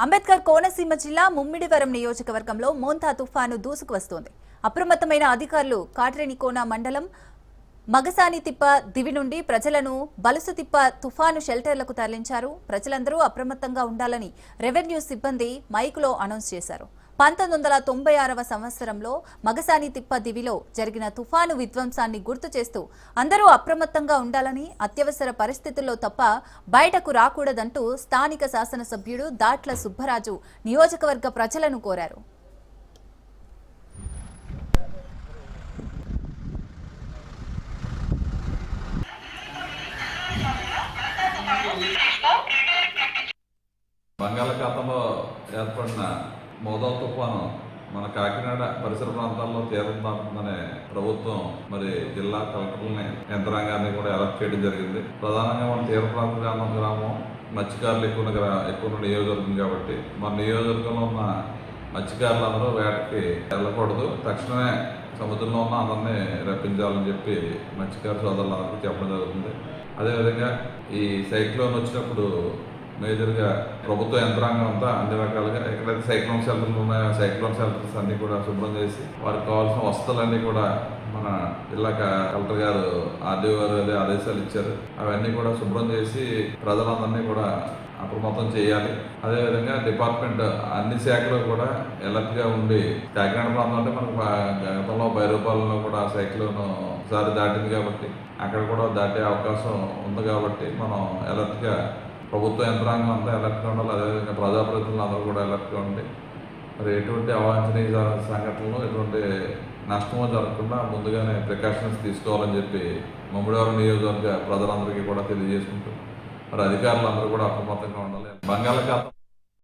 అంబేద్కర్ కోనసీమ జిల్లా ముమ్మిడివరం నియోజకవర్గంలో మోంతా తుఫాను దూసుకు వస్తోంది. అప్రమత్తమైన అధికారులు కాట్రేనికోన మండలం మగసానితిప్ప దివి నుండి ప్రజలను బలుసుతిప్ప తుఫాను షెల్టర్లకు తరలించారు. ప్రజలందరూ అప్రమత్తంగా ఉండాలని రెవెన్యూ సిబ్బంది మైకులో అనౌన్స్ చేశారు. 1996వ సంవత్సరంలో మగసానితిప్ప దివిలో జరిగిన తుఫాను విధ్వంసాన్ని గుర్తు చేస్తూ అందరూ అప్రమత్తంగా ఉండాలని, అత్యవసర పరిస్థితుల్లో తప్ప బయటకు రాకూడదంటూ స్థానిక శాసనసభ్యుడు దాట్ల సుబ్బరాజు నియోజకవర్గ ప్రజలను కోరారు. బంగాళాఖాతంలో ఏర్పడిన మోదా తుఫాను మన కాకినాడ పరిసర ప్రాంతాల్లో తీరం దాటుతుందనే ప్రభుత్వం జిల్లా కలెక్టర్లని యంత్రాంగాన్ని కూడా అలర్ట్ చేయడం జరిగింది. ప్రధానంగా మన తీర ప్రాంత గ్రామం మత్స్యకారులు ఎక్కువ నియోజకవర్గం కాబట్టి మన నియోజకవర్గంలో ఉన్న మత్స్యకారులందరూ వేటకి వెళ్ళకూడదు, తక్షణమే సముద్రంలో ఉన్న అందరినీ రప్పించాలని చెప్పి మత్స్యకార సోదరులందరికీ చెప్పడం జరుగుతుంది. అదేవిధంగా ఈ సైక్లోన్ వచ్చినప్పుడు మేజర్గా ప్రభుత్వ యంత్రాంగం అంతా అన్ని రకాలుగా ఎక్కడైతే సైక్లోన్ షెల్టర్లు ఉన్నాయో సైక్లోన్ షెల్టర్స్ అన్ని కూడా శుభ్రం చేసి వారికి కావాల్సిన వసతులన్నీ కూడా మన జిల్లా కలెక్టర్ గారు ఆర్డీఓ గారు అదే ఆదేశాలు ఇచ్చారు. అవన్నీ కూడా శుభ్రం చేసి ప్రజలందరినీ కూడా అప్రమత్తం చేయాలి. అదేవిధంగా డిపార్ట్మెంట్ అన్ని శాఖలు కూడా అలర్ట్గా ఉండి, కాకినాడ ప్రాంతం అంటే మనకు గతంలో భైరవపాలెంలో కూడా సైక్లోన్ ఒకసారి దాటింది కాబట్టి అక్కడ కూడా దాటే అవకాశం ఉంది కాబట్టి మనం అలర్ట్గా ప్రభుత్వ యంత్రాంగం అంతా అలర్ట్గా ఉండాలి. అదేవిధంగా ప్రజాప్రతినిధులు అందరూ కూడా అలర్ట్గా ఉండి ఎటువంటి అవాంఛనీయ సంఘటనలు ఎటువంటి నష్టమో జరగకుండా ముందుగానే ప్రికాషన్స్ తీసుకోవాలని చెప్పి ముమ్మిడివరం నియోజకవర్గ ప్రజలందరికీ కూడా తెలియజేసుకుంటూ అధికారులందరూ కూడా అప్రమత్తంగా ఉండాలి. బంగాళాఖాతం